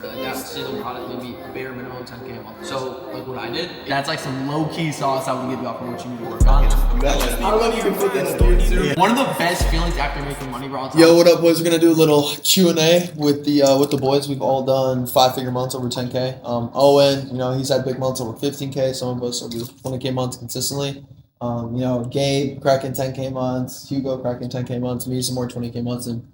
Like that single product would be bare minimum 10K a month. So like what I did, that's like some low key sauce that would get you off of what you need to work on. How long you can put that in? One of the best feelings after making money, bro. Yo, what up, boys? We're gonna do a little Q&A with the boys. We've all done 5-figure months over 10K. Owen, he's had big months over 15K. Some of us will do 20K months consistently. Gabe cracking 10K months, Hugo cracking 10K months, me some more 20K months, and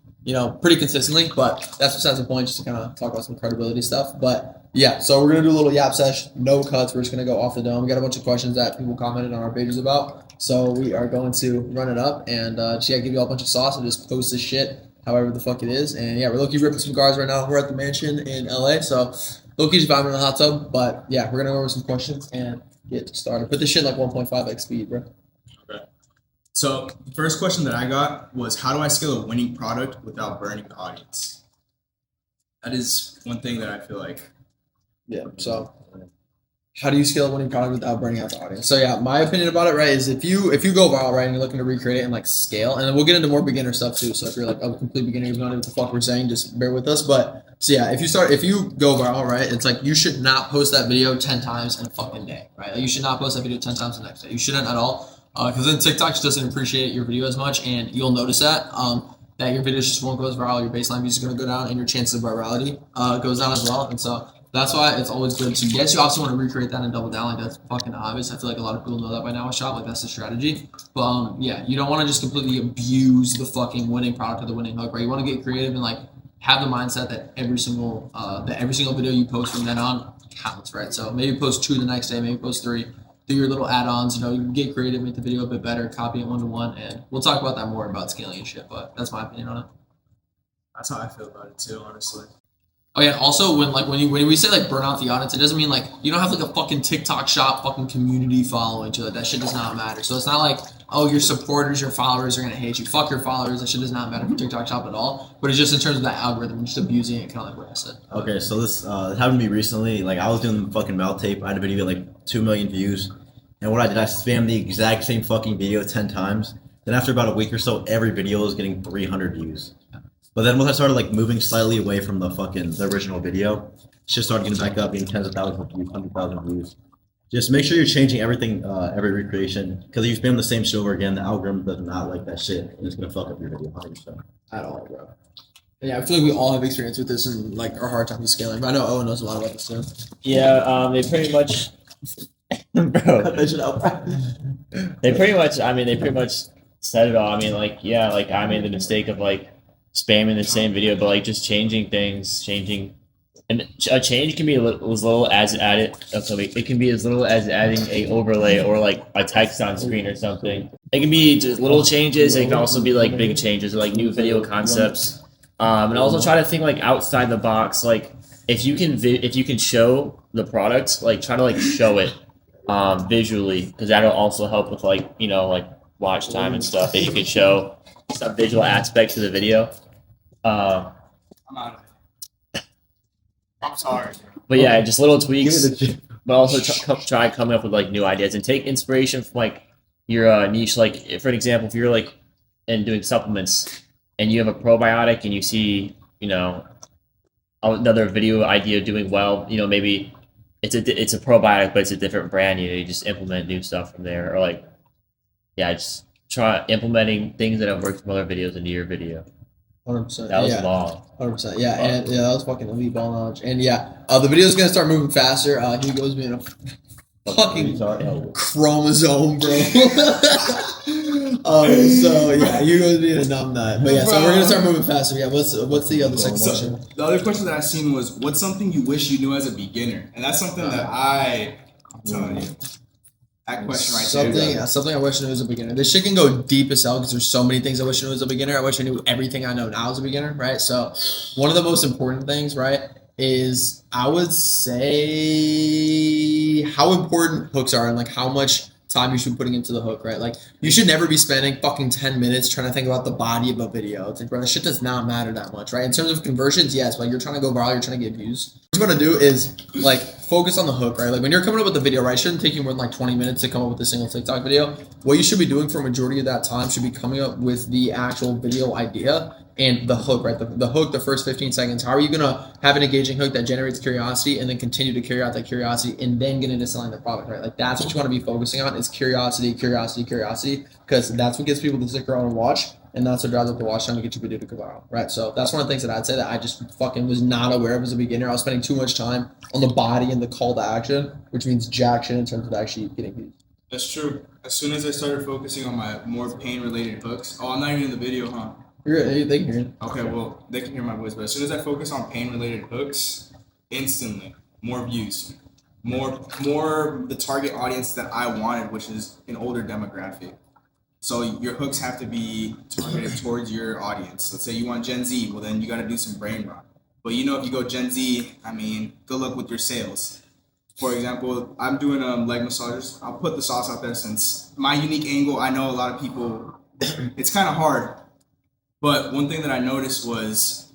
pretty consistently. But that's besides the point, just to kind of talk about some credibility stuff. But yeah, so we're gonna do a little yap sesh, no cuts. We're just gonna go off the dome. We got a bunch of questions that people commented on our pages about, so we are going to run it up and give you all a bunch of sauce and just post this shit however the fuck it is. And yeah, we're low-key ripping some cars right now. We're at the mansion in LA, so low-key just vibing in the hot tub. But yeah, we're gonna go over some questions and get started. Put this shit like 1.5x speed, bro. Okay. So the first question that I got was, how do I scale a winning product without burning the audience? That is one thing that I feel like. Yeah. So how do you scale a winning product without burning out the audience? So yeah, my opinion about it, right, is if you go viral, right, and you're looking to recreate it and like scale, and then we'll get into more beginner stuff too. So if you're like a complete beginner, you don't know what the fuck we're saying, just bear with us. But so yeah, if you go viral, right, it's like you should not post that video 10 times in a fucking day, right? Like you should not post that video 10 times the next day. You shouldn't at all, because then TikTok just doesn't appreciate your video as much, and you'll notice that your videos just won't go as viral. Your baseline views are gonna go down, and your chances of virality goes down as well. And so that's why it's always good to, yes, you also want to recreate that and double down. Like, that's fucking obvious. I feel like a lot of people know that by now with Shop. Like, that's the strategy. But, yeah, you don't want to just completely abuse the fucking winning product or the winning hook, right? You want to get creative and, like, have the mindset that every single video you post from then on counts, right? So maybe post 2 the next day, maybe post 3. Do your little add-ons, you can get creative, make the video a bit better, copy it 1-to-1, and we'll talk about that more about scaling and shit, but that's my opinion on it. That's how I feel about it too, honestly. Oh yeah, also when we say like burn out the audience, it doesn't mean like you don't have like a fucking TikTok shop fucking community following to it. That shit does not matter. So it's not like, oh, your supporters, your followers are gonna hate you. Fuck your followers. That shit does not matter for TikTok shop at all. But it's just in terms of that algorithm, just abusing it, kind of like what I said. Okay, so this happened to me recently. Like I was doing the fucking mouth tape. I had a video with like 2 million views, and what I did, I spammed the exact same fucking video 10 times. Then after about a week or so, every video was getting 300 views. But then once I started like moving slightly away from the original video, shit started getting back up, being tens of thousands of views, 100,000 views. Just make sure you're changing everything, every recreation, because if you spam the same shit over again, the algorithm does not like that shit, and it's gonna fuck up your video 100%. At all, bro. Yeah, I feel like we all have experience with this and like our hard time with scaling. But I know Owen knows a lot about this too. Yeah, they pretty much, bro. Cut that shit out. They pretty much said it all. I mean, like, yeah, like I made the mistake of like spamming the same video, but like just changing things, and a change can be as little as it can be as little as adding a overlay or like a text on screen or something. It can be just little changes. It can also be like big changes, like new video concepts, and also try to think like outside the box. Like if you can show the product, like try to like show it visually, because that'll also help with like watch time and stuff. If you can show some visual aspect to the video. I'm out of it. I'm sorry. But yeah, just little tweaks. But also try coming up with like new ideas and take inspiration from like your niche. Like for an example, if you're like doing supplements and you have a probiotic and you see another video idea doing well, maybe it's a probiotic but it's a different brand. You just implement new stuff from there, or like just try implementing things that have worked from other videos into your video. 100%. That was long. 100%. Yeah, and yeah, that was fucking elite ball knowledge. And yeah, the video's gonna start moving faster. Hugo's being a fucking chromosome, bro. So yeah, Hugo's being a numb nut. But yeah, so we're gonna start moving faster. Yeah, what's the other second question? The other question that I seen was, what's something you wish you knew as a beginner? And that's something that I'm telling you. That question right there. Something I wish I knew as a beginner. This shit can go deep as hell because there's so many things I wish I knew as a beginner. I wish I knew everything I know now as a beginner, right? So one of the most important things, right, is I would say how important hooks are and like how much time you should be putting into the hook, right? Like you should never be spending fucking 10 minutes trying to think about the body of a video. It's like, bro, that shit does not matter that much, right? In terms of conversions, yes, like you're trying to go viral, you're trying to get views. What you want to do is like focus on the hook, right? Like when you're coming up with the video, right? It shouldn't take you more than like 20 minutes to come up with a single TikTok video. What you should be doing for a majority of that time should be coming up with the actual video idea and the hook, right? The hook, the first 15 seconds. How are you gonna have an engaging hook that generates curiosity and then continue to carry out that curiosity and then get into selling the product, right? Like that's what you want to be focusing on is curiosity, because that's what gets people to stick around and watch. And that's what drives up the watch time to get your video to go viral, right? So that's one of the things that I'd say that I just fucking was not aware of as a beginner. I was spending too much time on the body and the call to action, which means jack shit in terms of actually getting views. That's true. As soon as I started focusing on my more pain-related hooks, I'm not even in the video, huh? They can hear it. Okay, well, they can hear my voice, but as soon as I focus on pain-related hooks, instantly, more views. More the target audience that I wanted, which is an older demographic. So your hooks have to be targeted towards your audience. Let's say you want Gen Z, well then you got to do some brain rot. But you know, if you go Gen Z, I mean, good luck with your sales. For example, I'm doing leg massages. I'll put the sauce out there since my unique angle, I know a lot of people, it's kind of hard. But one thing that I noticed was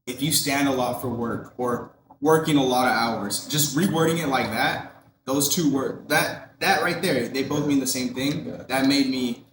if you stand a lot for work or working a lot of hours, just rewording it like that, those two words, that right there, they both mean the same thing. Yeah. That made me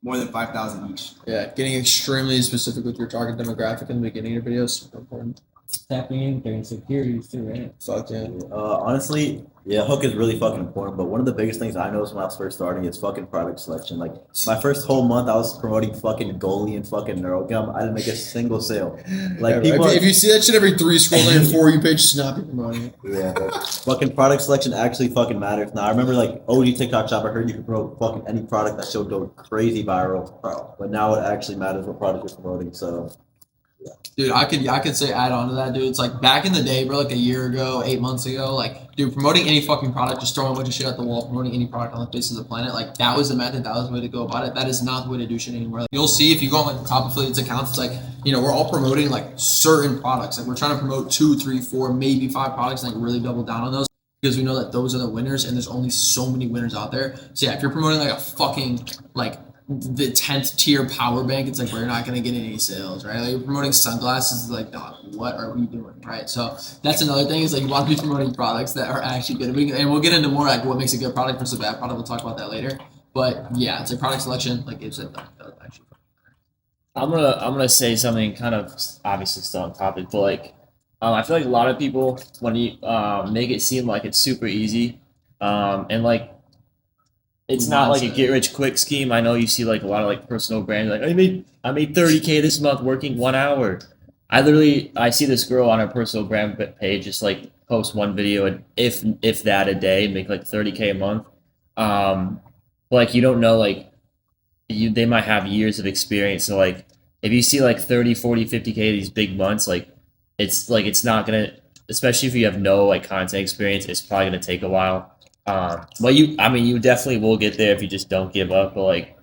more than 5,000 each. Yeah, getting extremely specific with your target demographic in the beginning of your videos is super important. Tapping in their insecurities too, right? Fuck yeah. Honestly, yeah, hook is really fucking important. But one of the biggest things I noticed when I was first starting is fucking product selection. Like my first whole month, I was promoting fucking Goalie and fucking NeuroGum. I didn't make a single sale. Like Yeah, people, if you see that shit every 3 scroll down your For You page, just not be promoting it. yeah, like, fucking product selection actually fucking matters. Now I remember like OG TikTok shop. I heard you could promote fucking any product that showed go crazy viral, but now it actually matters what product you're promoting. So. Dude, I could say add on to that, dude. It's like back in the day, bro, like a year ago, 8 months ago, like, dude, promoting any fucking product, just throwing a bunch of shit at the wall, promoting any product on the face of the planet, like, that was the method, that was the way to go about it. That is not the way to do shit anymore. Like, you'll see if you go on, like, the top affiliates accounts, it's like, you know, we're all promoting, like, certain products. Like, we're trying to promote 2, 3, 4, maybe 5 products, and, like, really double down on those because we know that those are the winners, and there's only so many winners out there. So, yeah, if you're promoting, like, a fucking, like, the 10th tier power bank, it's like we're not gonna get any sales, right? Like you're promoting sunglasses, like, dog, what are we doing, right? So that's another thing is like you want to be promoting products that are actually good, and we'll get into more like what makes a good product versus a bad product. We'll talk about that later. But yeah, it's a product selection, like Gabe said, that was actually. I'm gonna say something kind of obviously still on topic, but like I feel like a lot of people when you make it seem like it's super easy, and like. It's not like a get rich quick scheme. I know you see like a lot of like personal brands like I made $30K this month working 1 hour. I see this girl on her personal brand page just like post one video and if that a day make like $30K a month. Like you don't know like they might have years of experience. So like if you see like 30, 40, 50K these big months, like it's not gonna, especially if you have no like content experience, it's probably gonna take a while. Well, you definitely will get there if you just don't give up. But like,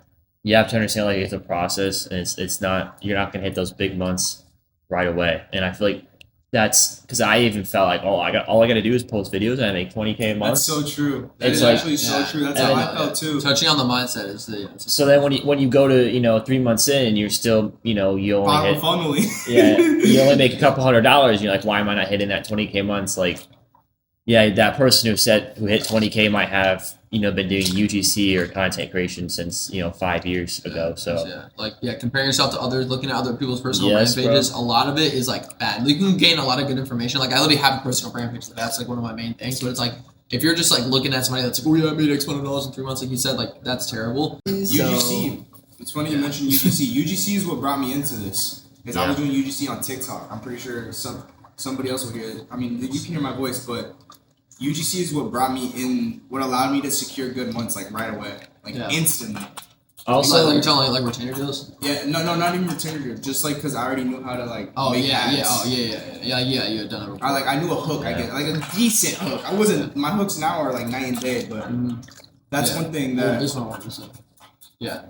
you have to understand like it's a process, and it's not you're not gonna hit those big months right away. And I feel like that's because I even felt like all I got to do is post videos and I make 20K a month. That's so true. That It's is like- actually so true. That's how I felt too. Touching on the mindset is So then when you go to 3 months in and you're still you only Bottom hit funneling. yeah you only make a couple $100. You're like, why am I not hitting that 20K months? Like, yeah, that person who hit 20K might have been doing UGC or content creation since 5 years ago. So comparing yourself to others, looking at other people's personal Yes, brand pages, a lot of it is like bad. You can gain a lot of good information. Like I literally have a personal brand page. That's like one of my main things. But it's like if you're just like looking at somebody that's like, oh yeah, I made X amount of dollars in 3 months, like you said, like that's terrible. UGC. It's funny you mentioned UGC. UGC is what brought me into this. Because I was doing UGC on TikTok. I'm pretty sure somebody else will hear it. I mean, you can hear my voice, but UGC is what brought me in, what allowed me to secure good months like right away, instantly. also, like you're telling like retainer deals. Yeah, no, not even retainer deal. Just like because I already knew how to like. Oh make yeah, ads. yeah. You had done it before. I knew a hook. I get like a decent hook. I wasn't. My hooks now are like night and day, but that's one thing that. This one, 100%. Yeah.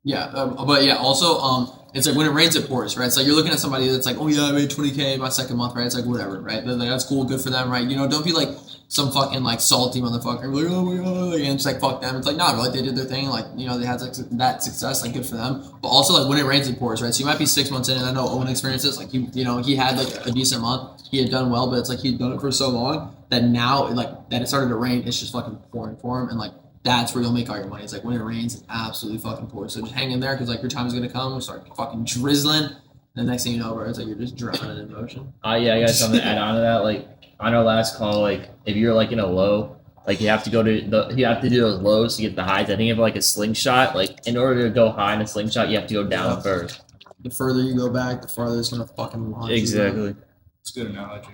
Yeah, but yeah, also, It's like when it rains, it pours, right? It's like you're looking at somebody that's like, oh yeah, I made 20K my second month, right? It's like whatever, right? They're like, that's cool, good for them, right? You know, don't be like some fucking like salty motherfucker, like oh my god, and it's like fuck them. It's like nah, bro, like they did their thing, like you know they had like that success, like good for them. But also like when it rains, it pours, right? So you might be 6 months in, and I know Owen experiences like he had like a decent month, he had done well, but it's like he'd done it for so long that now like that it started to rain, it's just fucking pouring for him, and like. That's where you'll make all your money. It's like when it rains, it absolutely fucking pours. So just hang in there because like your time is gonna come. It'll start fucking drizzling, and the next thing you know, bro, it's like you're just drowning in motion. Yeah, I got something to add on to that. Like on our last call, like if you're like in a low, like you have to do those lows to get the highs. I think of like a slingshot. Like in order to go high in a slingshot, you have to go down first. The further you go back, the farther it's gonna fucking launch. Exactly. It's a good analogy.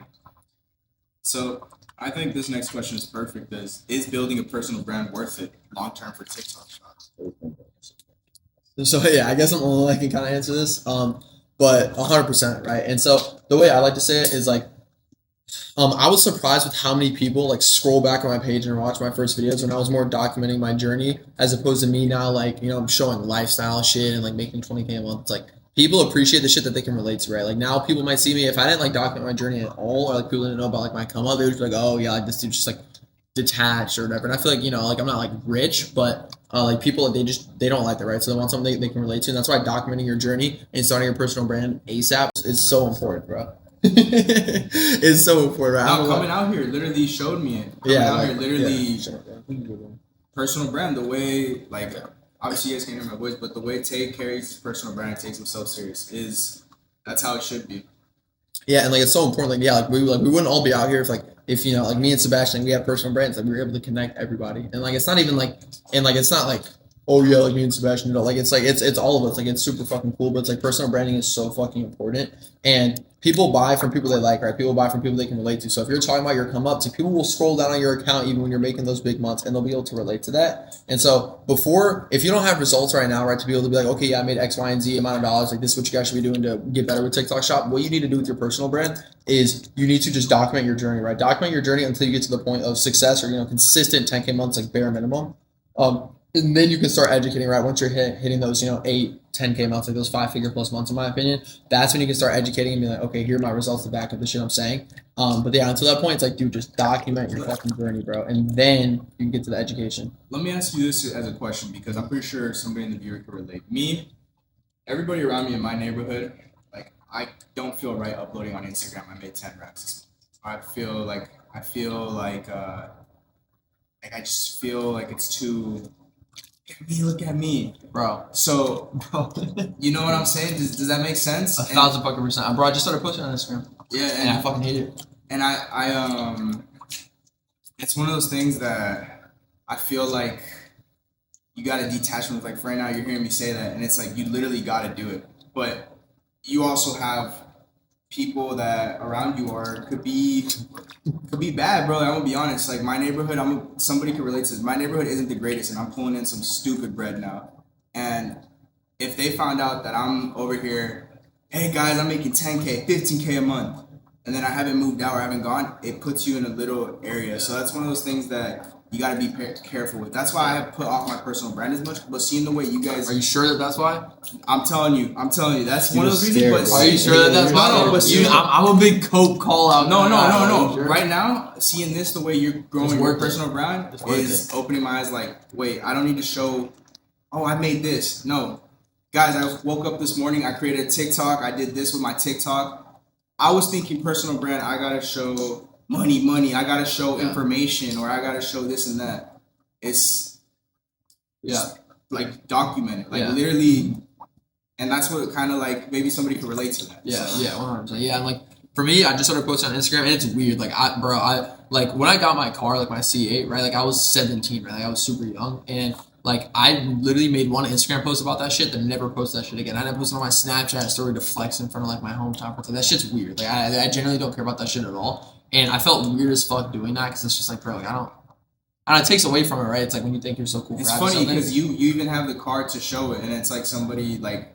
So I think this next question is perfect. Is building a personal brand worth it long term for TikTok shops? So yeah, I guess I'm the only one that can kind of answer this. But 100%, right? And so the way I like to say it is like, I was surprised with how many people like scroll back on my page and watch my first videos when I was more documenting my journey as opposed to me now like I'm showing lifestyle shit and like making 20K a month. It's like people appreciate the shit that they can relate to, right? Like now people might see me if I didn't like document my journey at all, or like people didn't know about like my come up, they would be like, oh yeah, like this dude's just like detached or whatever. And I feel like like I'm not like rich, but like people they don't like that, right? So they want something they can relate to, and that's why documenting your journey and starting your personal brand ASAP is so important, bro. It's so important, right? Now, coming out here literally showed me it. Personal brand, the way like obviously you guys can't hear my voice, but the way Tay carries his personal brand and takes himself serious that's how it should be. Yeah, and like it's so important. Like yeah, we wouldn't all be out here if like me and Sebastian, we have personal brands, like we were able to connect everybody. And like it's not even like it's not like oh yeah, like me and Sebastian, like it's all of us. Like it's super fucking cool, but it's like personal branding is so fucking important. And people buy from people they like, right? People buy from people they can relate to. So if you're talking about your come up to, people will scroll down on your account even when you're making those big months, and they'll be able to relate to that. And so if you don't have results right now, right, to be able to be like, okay, yeah, I made X, Y, and Z amount of dollars, like this is what you guys should be doing to get better with TikTok Shop. What you need to do with your personal brand is you need to just document your journey, right? Document your journey until you get to the point of success or consistent 10K months, like bare minimum. And then you can start educating, right? Once you're hitting those, 8, 10K months, like those 5-figure plus months, in my opinion, that's when you can start educating and be like, okay, here are my results to back up the shit I'm saying. But yeah, until that point, it's like, dude, just document your fucking journey, bro. And then you can get to the education. Let me ask you this as a question, because I'm pretty sure somebody in the viewer could relate. Everybody around me in my neighborhood, like, I don't feel right uploading on Instagram. I made 10 racks. I feel like I just feel like it's too... Look at me, bro. So, you know what I'm saying? Does that make sense? 1,000%, bro. I just started posting on Instagram. Yeah, and I fucking hate it. And I it's one of those things that I feel like you got to detach from. Like, for right now, you're hearing me say that, and it's like you literally got to do it. But you also have people that around you could be bad, bro. I'm gonna be honest. Like my neighborhood, somebody could relate to this. My neighborhood isn't the greatest, and I'm pulling in some stupid bread now. And if they found out that I'm over here, hey guys, I'm making 10K, 15K a month, and then I haven't moved out or I haven't gone, it puts you in a little area. So that's one of those things that you gotta be careful with. That's why I put off my personal brand as much. But seeing the way you guys, are you sure that that's why? I'm telling you, that's one of those reasons. But are you sure that that's why? No, but I'm a big cope call out. No. Sure? Right now, seeing this the way you're growing your personal brand is opening my eyes. Like, wait, I don't need to show. Oh, I made this. No, guys, I woke up this morning. I created a TikTok. I did this with my TikTok. I was thinking personal brand. I gotta show money. I gotta show information, or I gotta show this and that. It's like documented, like literally, and that's what kind of like maybe somebody could relate to that. Yeah, so. 100%. Yeah, and like for me, I just started posting on Instagram, and it's weird. Like I like when I got my car, like my C8, right? Like I was 17, right? Like I was super young, and like I literally made one Instagram post about that shit, then never post that shit again. I didn't post it on my Snapchat story to flex in front of like my hometown. Like that shit's weird. Like I generally don't care about that shit at all. And I felt weird as fuck doing that because it's just like, bro, like I don't know, it takes away from it, right? It's like when you think you're so cool. It's funny because you even have the card to show it, and it's like somebody like,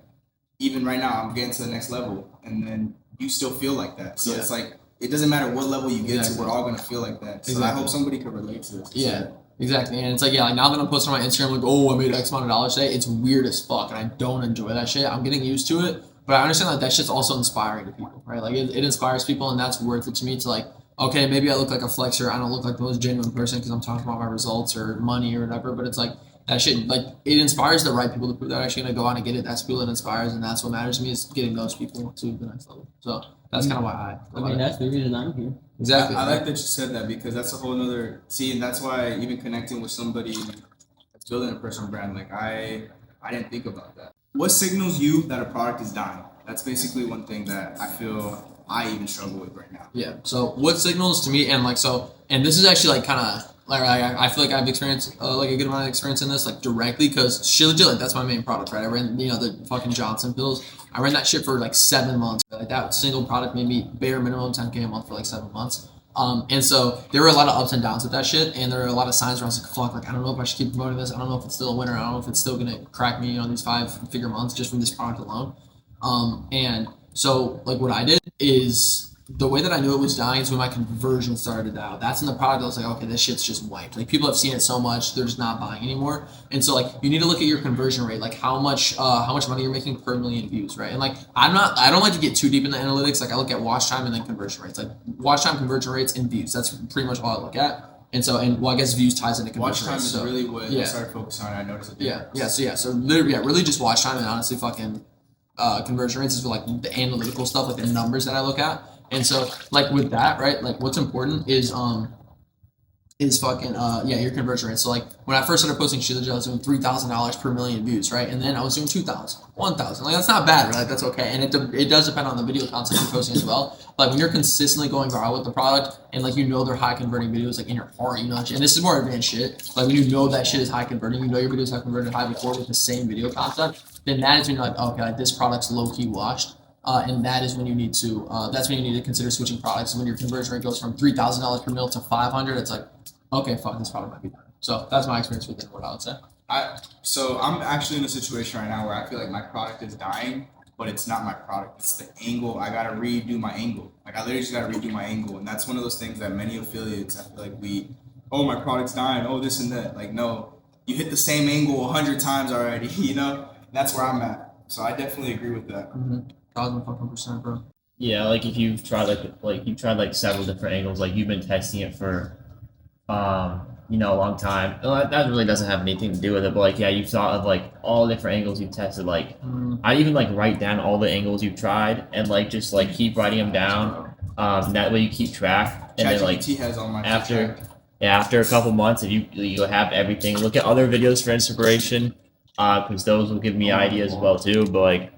even right now, I'm getting to the next level, and then you still feel like that. So it's like it doesn't matter what level you get to, we're all gonna feel like that. So I hope somebody could relate to this. Yeah. Exactly, and it's like, yeah, like now that I'm posting on my Instagram, like, oh, I made X amount of dollars today, it's weird as fuck, and I don't enjoy that shit. I'm getting used to it, but I understand that shit's also inspiring to people, right? Like, it inspires people, and that's worth it to me to, like, okay, maybe I look like a flexer, I don't look like the most genuine person because I'm talking about my results or money or whatever, but it's like, that shit, like, it inspires the right people to prove they're actually going to go on and get it. That's people it inspires, and that's what matters to me is getting those people to the next level. So that's kind of why I mean, that's the reason I'm here. Exactly. I like that you said that because that's a whole nother and that's why even connecting with somebody that's building a personal brand, like I didn't think about that. What signals you that a product is dying? That's basically one thing that I feel I even struggle with right now. Yeah. So what signals to me, and like, so, and this is actually like kind of like I feel like I've experienced like a good amount of experience in this, like directly, because shit legit, like that's my main product, right? I ran the fucking Johnson pills. I ran that shit for like 7 months. Like that single product made me bare minimum 10K a month for like 7 months. And so there were a lot of ups and downs with that shit, and there were a lot of signs where I was like, fuck, like I don't know if I should keep promoting this. I don't know if it's still a winner. I don't know if it's still gonna crack me, these 5-figure months just from this product alone. And so like what I did is the way that I knew it was dying is when my conversion started out. That's in the product I was like, okay, this shit's just wiped. Like people have seen it so much, they're just not buying anymore. And so like you need to look at your conversion rate, like how much money you're making per million views, right? And like I don't like to get too deep in the analytics. Like I look at watch time and then conversion rates. Like watch time, conversion rates, and views. That's pretty much all I look at. And so, I guess views ties into conversion Watch time rates. is So, really what I started focusing on. I noticed it. So literally, really just watch time and honestly fucking conversion rates is for like the analytical stuff, like the numbers that I look at. And so, like with that, right? Like what's important is fucking your conversion rate. So like when I first started posting shit, I was doing $3,000 per million views, right? And then I was doing 2,000, 1,000. Like that's not bad, right? Like, that's okay. And it does depend on the video content you're posting as well. Like when you're consistently going viral with the product and like they're high converting videos, like in your heart, and this is more advanced shit. Like when that shit is high converting, your videos have converted high before with the same video content, then that is when you're like, okay, like this product's low key washed. And that is when you need to. That's when you need to consider switching products. When your conversion rate goes from $3,000 per mil to 500, it's like, okay, fuck, this product might be better. So that's my experience with it. What I would say. So I'm actually in a situation right now where I feel like my product is dying, but it's not my product. It's the angle. I gotta redo my angle. Like I literally just gotta redo my angle, and that's one of those things that many affiliates, I feel like my product's dying. Oh, this and that. Like no, you hit the same angle 100 times already. That's where I'm at. So I definitely agree with that. 1,000%, bro. Yeah, like if you've tried like several different angles, like you've been testing it for a long time. Well, that really doesn't have anything to do with it, but like you've thought of like all the different angles you've tested. Like I even like write down all the angles you've tried and like just like keep writing them down. That way you keep track. And then like has all my after a couple months, if you have everything, look at other videos for inspiration, because those will give me ideas as well too. But like.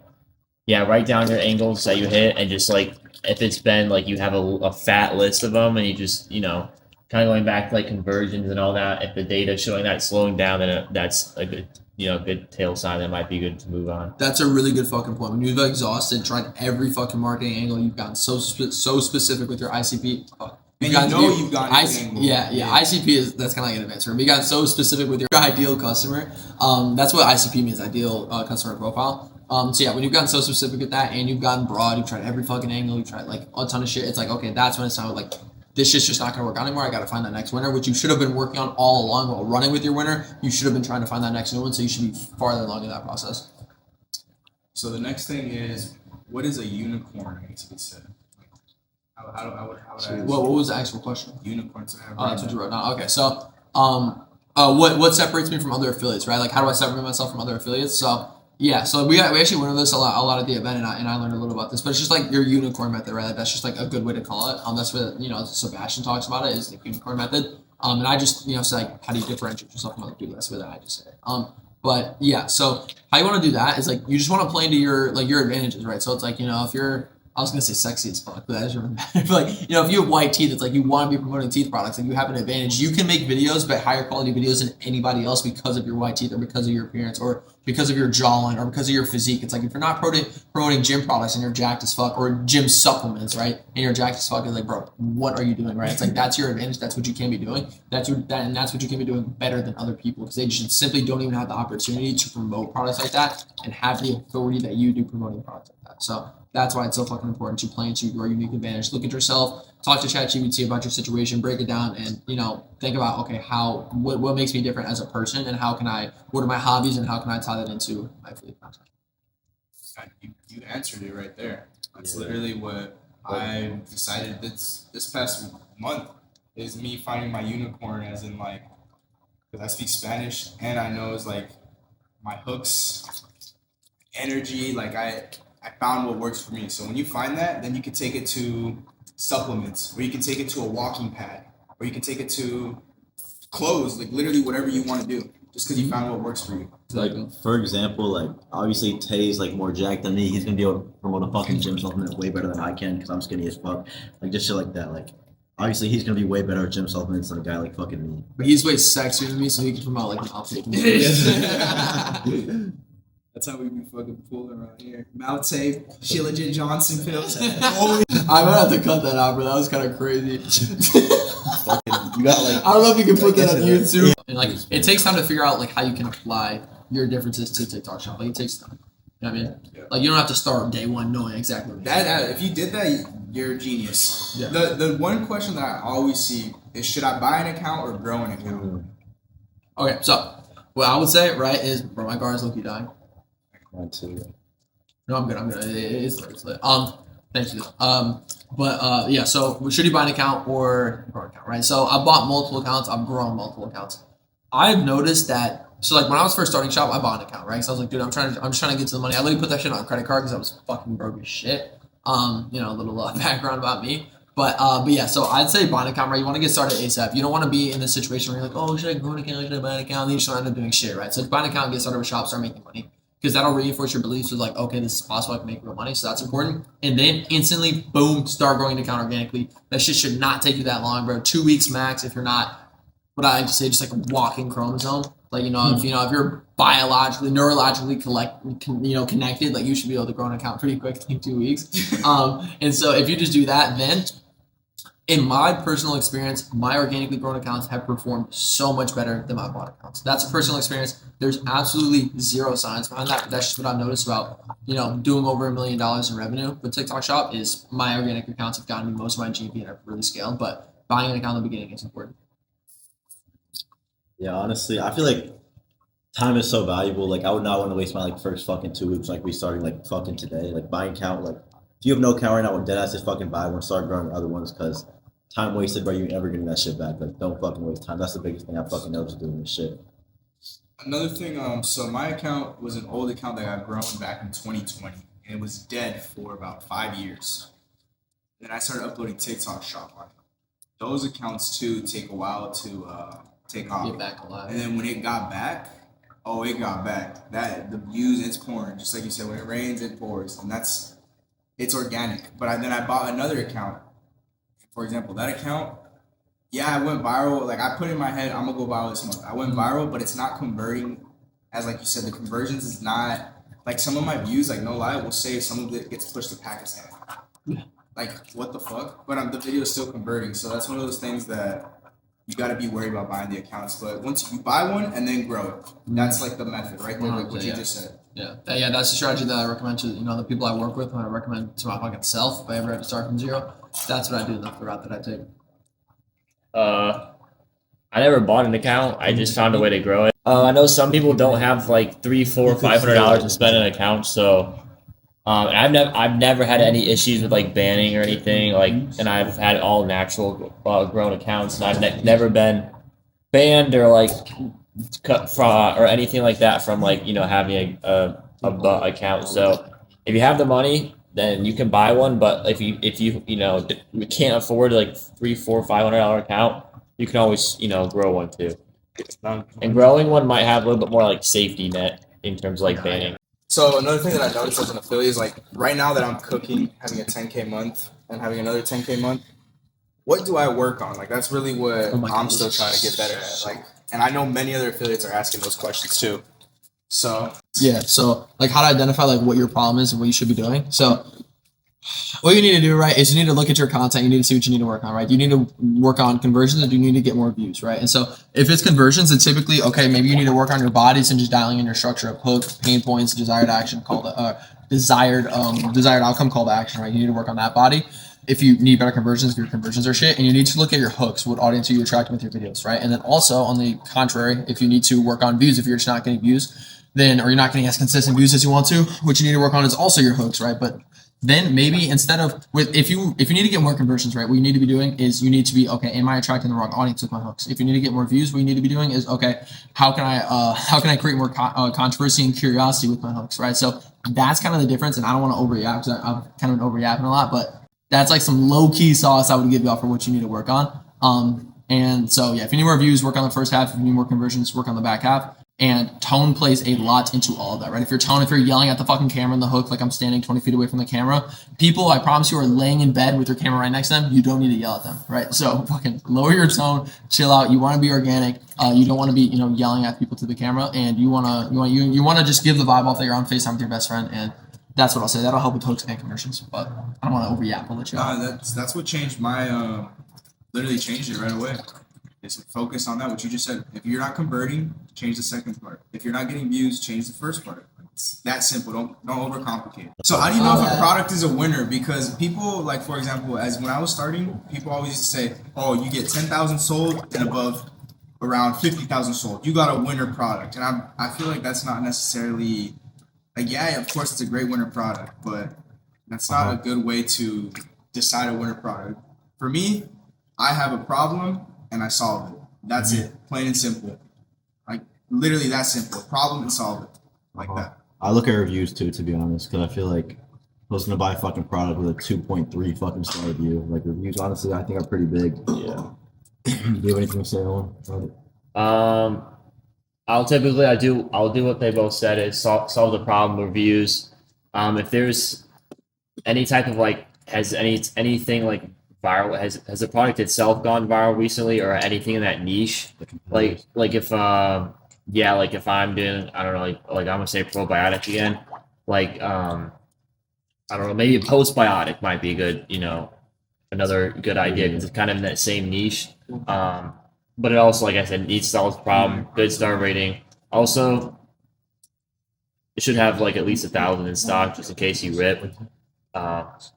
Yeah, write down your angles that you hit, and just like if it's been like you have a fat list of them, and you just kind of going back to like conversions and all that. If the data is showing that it's slowing down, then that's a good good tail sign that might be good to move on. That's a really good fucking point. When you've exhausted, tried every fucking marketing angle, you've gotten so specific with your ICP. You've gotten ICP that's kind of like an advanced term. You got so specific with your ideal customer. That's what ICP means, ideal customer profile. So yeah, when you've gotten so specific with that and you've gotten broad, you've tried every fucking angle, you've tried like a ton of shit, it's like, okay, that's when it's time like, this shit's just not gonna work out anymore. I gotta find that next winner, which you should have been working on all along while running with your winner. You should have been trying to find that next new one, so you should be farther along in that process. So the next thing is, what is a unicorn to be said? How would I what was the actual question? Unicorn. That's what you wrote down. Okay, so what separates me from other affiliates, right? Like how do I separate myself from other affiliates? So yeah, so we actually went over this a lot at the event, and I learned a little about this, but it's just like your unicorn method, right? Like that's just like a good way to call it. That's what Sebastian talks about it, is the unicorn method. And I just say like, how do you differentiate yourself from other people? That's what I just said. But yeah, so how you want to do that is like you just want to play into your advantages, right? So it's like if you're I was gonna say sexy as fuck, but that doesn't really matter. But like, if you have white teeth, it's like you want to be promoting teeth products, like you have an advantage. You can make videos, but higher quality videos than anybody else because of your white teeth or because of your appearance or because of your jawline or because of your physique. It's like if you're not promoting gym products and you're jacked as fuck, or gym supplements, right? And you're jacked as fuck, it's like, bro, what are you doing, right? It's like that's your advantage. That's what you can be doing. That's what you can be doing better than other people, because they just simply don't even have the opportunity to promote products like that and have the authority that you do promoting products like that. So that's why it's so fucking important to play into your unique advantage. Look at yourself, talk to ChatGPT about your situation, break it down, and think about what makes me different as a person, and what are my hobbies, and how can I tie that into my affiliate content. You answered it right there. That's literally what I decided this past month is me finding my unicorn, as in like, because I speak Spanish and I know it's like my hooks, energy, like I found what works for me. So when you find that, then you can take it to supplements, or you can take it to a walking pad, or you can take it to clothes, like literally whatever you want to do, just because you found what works for you. Like, for example, like, obviously Tay's like more jacked than me. He's gonna be able to promote a fucking gym supplement way better than I can because I'm skinny as fuck. Like, just shit like that. Like, obviously he's gonna be way better at gym supplements than a guy like fucking me. But he's way sexier than me, so he can promote like an uptake. That's how we be fucking pulling around here. Mouth tape, Sheila J. Johnson pills. I might have to cut that out, bro. That was kind of crazy. Fucking, you got like. I don't know if you can put that on Yeah. YouTube. And like, it takes time to figure out like how you can apply your differences to TikTok Shop. Like, it takes time. You know what I mean? Yeah. Like, you don't have to start day one knowing exactly what That if you did that, you're a genius. Yeah. The one question that I always see is, should I buy an account or grow an account? Okay, so what I would say, right, is, bro, my guard is low-key dying. Mine too. No, I'm good. It's lit. Thanks, dude. Yeah, so should you buy an account or grow an account, right? So I bought multiple accounts. I've grown multiple accounts. I've noticed that. So like when I was first starting shop, I bought an account, right? So I was like, dude, I'm just trying to get to the money. I literally put that shit on a credit card because I was fucking broke as shit. A little background about me. But yeah, so I'd say buy an account, right? You want to get started ASAP. You don't want to be in this situation where you're like, oh, should I grow an account? Should I buy an account? And then you just end up doing shit, right? So buy an account, get started with shop, start making money. Because that'll reinforce your beliefs with like, okay, this is possible, I can make real money, so that's important. And then instantly, boom, start growing the account organically. That shit should not take you that long, bro. 2 weeks max if you're not, what I like to say, just like a walking chromosome. Like, if you're biologically, neurologically connected, like you should be able to grow an account pretty quickly in 2 weeks. And so if you just do that, then in my personal experience, my organically grown accounts have performed so much better than my bought accounts. That's a personal experience. There's absolutely zero science behind that. But that's just what I've noticed about, doing over $1 million in revenue with TikTok Shop is my organic accounts have gotten me most of my GMV and have really scaled. But buying an account in the beginning is important. Yeah, honestly, I feel like time is so valuable. Like, I would not want to waste my like first fucking 2 weeks like restarting like fucking today. Like, buying account, like if you have no account right now, with deadass, just fucking buy one, start growing other ones, because time wasted, bro, you ain't ever getting that shit back. Like, don't fucking waste time. That's the biggest thing I fucking noticed doing this shit. Another thing, so my account was an old account that got grown back in 2020, and it was dead for about 5 years. Then I started uploading TikTok Shop on it. Those accounts too take a while to take off. Get back alive. And then when it got back, it got back. That the views, it's pouring. Just like you said, when it rains, it pours, and it's organic. But then I bought another account. For example, that account, yeah, I went viral. Like, I put in my head, I'm gonna go viral this month. I went viral, but it's not converting. As like you said, the conversions is not like some of my views. Like, no lie, will say some of it gets pushed to Pakistan. Like, what the fuck? But the video is still converting. So that's one of those things that you got to be worried about buying the accounts. But once you buy one and then grow it, that's like the method, right there, like what you just said. Yeah, that's the strategy that I recommend to the people I work with, when I recommend to my fucking self. If I ever have to start from zero, that's what I do. That's the route that I take. I never bought an account. I just found a way to grow it. I know some people don't have like $300, $400, $500 to spend on an account, so I've never had any issues with like banning or anything. Like, and I've had all natural grown accounts, and I've never been banned or like cut from or anything like that from like having a account. So if you have the money, then you can buy one. But if you can't afford like $300, $400, $500 account, you can always grow one too. And growing one might have a little bit more like safety net in terms of like banning. So another thing that I noticed as an affiliate is like right now that I'm cooking, having a 10K month and having another 10K month, what do I work on? Like, that's really what I'm still trying to get better at. Like, and I know many other affiliates are asking those questions too. So yeah, so like how to identify like what your problem is and what you should be doing. So what you need to do, right, is you need to look at your content. You need to see what you need to work on, right? Do you need to work on conversions, or do you need to get more views, right? And so if it's conversions, then typically, okay, maybe you need to work on your bodies and just dialing in your structure of hook, pain points, desired action, desired outcome, call to action, right? You need to work on that body. if you need better conversions, if your conversions are shit, and you need to look at your hooks, what audience are you attracting with your videos, right? And then also on the contrary, if you need to work on views, if you're just not getting views, then, or you're not getting as consistent views as you want to, what you need to work on is also your hooks, right? But then maybe instead of if you need to get more conversions, right, what you need to be doing is you need to be, okay, am I attracting the wrong audience with my hooks? If you need to get more views, what you need to be doing is, okay, how can I create more controversy and curiosity with my hooks, right? So that's kind of the difference, and I don't want to overreact because I'm kind of overreacting a lot, but that's like some low key sauce I would give y'all for what you need to work on. And so yeah, if you need more views, work on the first half. If you need more conversions, work on the back half. And tone plays a lot into all of that, right? If you're yelling at the fucking camera in the hook, like I'm standing 20 feet away from the camera, people, I promise you, are laying in bed with your camera right next to them. You don't need to yell at them, right? So fucking lower your tone, chill out. You want to be organic. You don't want to be, yelling at people to the camera, and you want to just give the vibe off that you're on FaceTime with your best friend, and that's what I'll say. That'll help with hooks and conversions, but I don't want to overreact. I'll let you out. That's what changed my literally changed it right away. Is focus on that, what you just said. If you're not converting, change the second part. If you're not getting views, change the first part. It's that simple. Don't overcomplicate it. So how do you know if a product is a winner? Because people, like, for example, as when I was starting, people always used to say, oh, you get 10,000 sold and above around 50,000 sold. You got a winner product. And I feel like that's not necessarily, like, yeah, of course it's a great winner product, but that's not a good way to decide a winner product. For me, I have a problem and I solve it. That's it. Plain and simple. Like, literally that simple. Problem and solve it. Like that. I look at reviews too, to be honest, because I feel like I was gonna buy a fucking product with a 2.3 fucking star review. Like, reviews, honestly, I think are pretty big. Yeah. Do you have anything to say on it? I'll do what they both said, is solve the problem with reviews. If there's any type of anything like viral, has the product itself gone viral recently, or anything in that niche? Like if if I'm doing, I don't know, like I'm gonna say probiotic again, I don't know, maybe a postbiotic might be a good, another good idea, because it's kind of in that same niche. But it also, like I said, needs to solve the problem, good star rating. Also, it should have like at least 1,000 in stock, just in case you rip. That's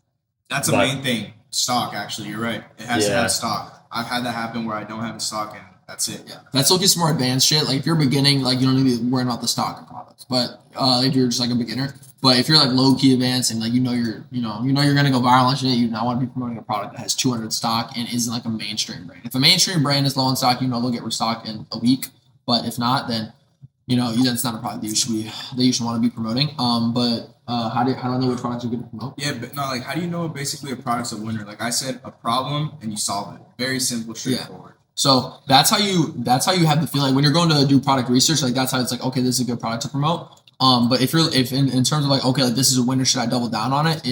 the main thing. Stock, actually, you're right. It has to have stock. I've had that happen where I don't have the stock, and that's it. Yeah, that's looking some more advanced shit. Like if you're beginning, like you don't need to be worrying about the stock of products. But if you're just like a beginner, but if you're like low key advanced and like you're gonna go viral and shit, you not want to be promoting a product that has 200 stock and isn't like a mainstream brand. If a mainstream brand is low in stock, they'll get restocked in a week. But if not, then that's not a product that you should want to be promoting. But how do I know what products you're going to promote? Yeah, but no, like how do you know basically a product's a winner? Like I said, a problem and you solve it. Very simple, straightforward. Yeah. So that's how you have the feeling when you're going to do product research. Like that's how it's like, okay, this is a good product to promote. But if in terms of like, okay, like this is a winner, should I double down on it?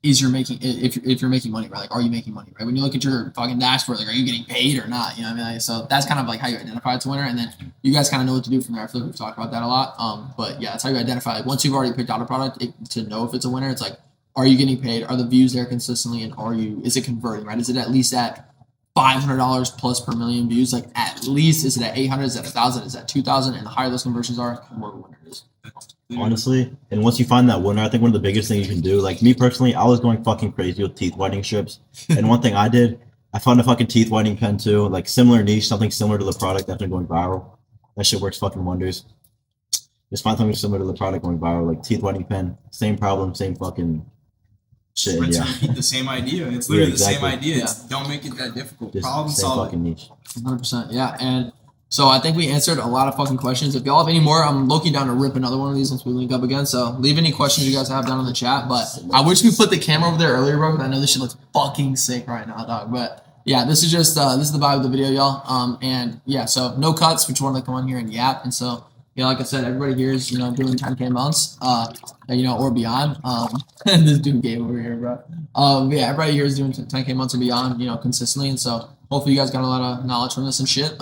If you're making money, right? Like, are you making money, right? When you look at your fucking dashboard, like, are you getting paid or not? You know what I mean? Like, so that's kind of like how you identify it's a winner, and then you guys kind of know what to do from there. I feel like we've talked about that a lot. But yeah, that's how you identify. Like, once you've already picked out a product, to know if it's a winner, it's like, are you getting paid? Are the views there consistently? And is it converting, right? Is it at least at $500 plus per million views? Like, at least, is it at 800? Is it at 1,000? Is it at 2,000? And the higher those conversions are, the more of a winner it is. Honestly, and once you find that winner, I think one of the biggest things you can do, like me personally, I was going fucking crazy with teeth whitening strips. And one thing I did, I found a fucking teeth whitening pen too, like similar niche, something similar to the product that's been going viral. That shit works fucking wonders. Just find something similar to the product going viral, like teeth whitening pen, same problem, same fucking shit. Rinse Yeah, and repeat the same idea. It's literally exactly. the same idea. Yeah. Don't make it that difficult. just Problem same solve fucking niche. 100%. Yeah, and so I think we answered a lot of fucking questions. If y'all have any more, I'm looking down to rip another one of these once we link up again. So leave any questions you guys have down in the chat. But I wish we put the camera over there earlier, bro, because I know this shit looks fucking sick right now, dog. But yeah, this is just this is the vibe of the video, y'all. And yeah, so no cuts. We just wanted to come on here and yap. And so like I said, everybody here is doing 10K months, or beyond. This dude game over here, bro. Yeah, everybody here is doing 10K months or beyond, consistently. And so hopefully you guys got a lot of knowledge from this and shit.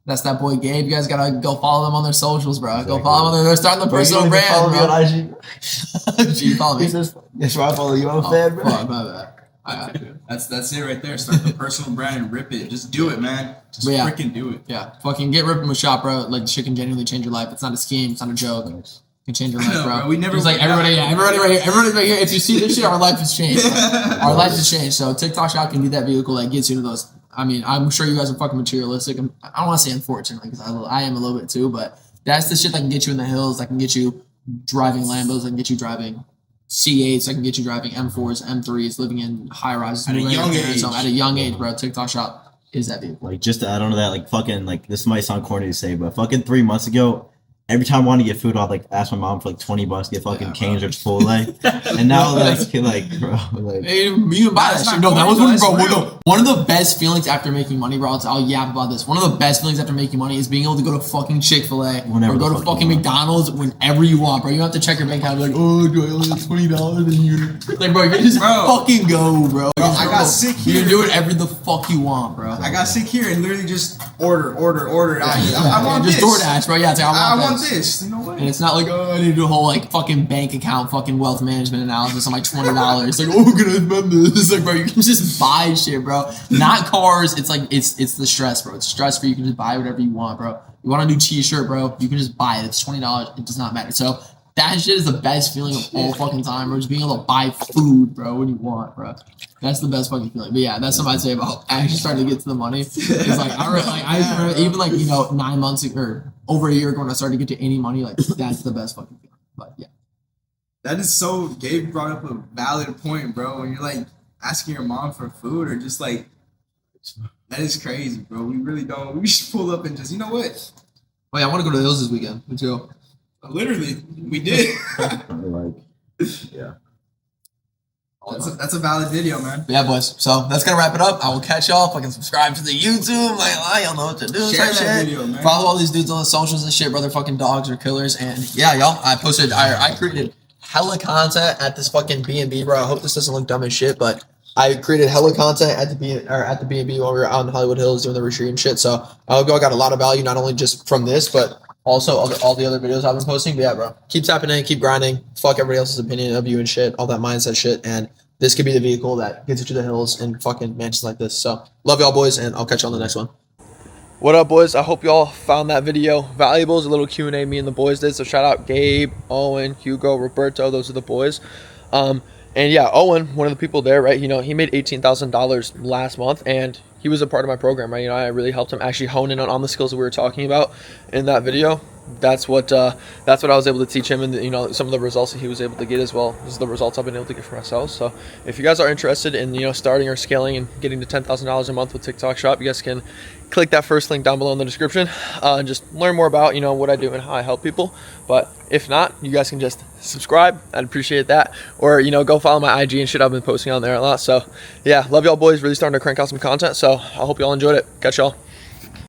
That's that boy Gabe. You guys gotta go follow them on their socials, bro. Exactly. Go follow them. They're starting the personal brand, Follow me bro. on IG. You follow me. That's where I follow you. I'm a fan, bro. Fuck, my bad. I got you. That's it right there. Start the personal brand and rip it. Just do it, man. Just freaking do it. Yeah, fucking get ripping with shop, bro. Like, shit can genuinely change your life. It's not a scheme. It's not a joke. Can change your I life, know, bro. bro. We never It's like went down. everybody right here. If you see this shit, our life has changed. Our life has changed. So TikTok Shop can be that vehicle that gets you to those. I mean, I'm sure you guys are fucking materialistic. I don't want to say unfortunately because I am a little bit too, but that's the shit that can get you in the hills. That can get you driving Lambos. That can get you driving C8s. That can get you driving M4s, M3s, living in high rises At a young age. So at a young age, bro. TikTok Shop is that vehicle. Like, just to add on to that, like, fucking, like, this might sound corny to say, but fucking 3 months ago, every time I wanted to get food, I'd, like, ask my mom for, like, $20 to get fucking Cane's or Chipotle. And now, like, bro, like... Hey, you can buy that shit. No, that was one, bro. No, one of the best feelings after making money, bro. I'll yap about this. One of the best feelings after making money is being able to go to fucking Chick-fil-A or go to fucking McDonald's whenever you want, bro. You don't have to check your bank account and be like, oh, do I only have $20 in here? Like, bro, you can just fucking go, bro. I got sick here. You can do whatever the fuck you want, bro. I got sick here and literally just order. I want just this. DoorDash, bro. Yeah, it's like, I want this. You know what? And it's not like, oh, I need to do a whole like fucking bank account, fucking wealth management analysis on like $20. It's like, oh, can I spend this? It's like, bro, you can just buy shit, bro. Not cars. It's like it's the stress, bro. It's stress free. You can just buy whatever you want, bro. You want a new T-shirt, bro? You can just buy it. It's $20. It does not matter. So that shit is the best feeling of all fucking time, bro. Just being able to buy food, bro, when you want, bro. That's the best fucking feeling. But yeah, that's something I'd say about actually starting to get to the money. It's like I remember even like 9 months or over a year ago when I started to get to any money, like that's the best fucking feeling. But yeah, that is so. Gabe brought up a valid point, bro. When you're like asking your mom for food or just like that is crazy, bro. We really don't. We should pull up and just you know what? Oh yeah, I want to go to the hills this weekend. Let's go. Literally, we did. Yeah. That's a valid video, man. But yeah, boys. So that's gonna wrap it up. I will catch y'all. Fucking subscribe to the YouTube. Like, y'all know what to do. Share that video, man. Follow all these dudes on the socials and shit, bro. They're fucking dogs or killers. And yeah, y'all. I created hella content at this fucking B&B, bro. I hope this doesn't look dumb as shit, but I created hella content at the B&B while we were out in Hollywood Hills doing the retreat and shit. So I hope y'all got a lot of value, not only just from this, but also all the other videos I've been posting. But yeah, bro. Keep tapping in, keep grinding. Fuck everybody else's opinion of you and shit. All that mindset shit. And this could be the vehicle that gets you to the hills and fucking mansions like this. So love y'all, boys, and I'll catch you on the next one. What up, boys? I hope y'all found that video valuable. It's a little Q&A me and the boys did. So shout out Gabe, Owen, Hugo, Roberto. Those are the boys. And yeah, Owen, one of the people there, right? You know, he made $18,000 last month, and he was a part of my program, right? You know, I really helped him actually hone in on the skills that we were talking about in that video. That's what I was able to teach him, and you know, some of the results that he was able to get as well. This is the results I've been able to get for myself. So if you guys are interested in starting or scaling and getting to $10,000 a month with TikTok Shop, you guys can click that first link down below in the description and just learn more about what I do and how I help people. But if not, you guys can just subscribe. I'd appreciate that, or go follow my IG and shit. I've been posting on there a lot. So yeah, love y'all, boys. Really starting to crank out some content. So I hope y'all enjoyed it. Catch y'all.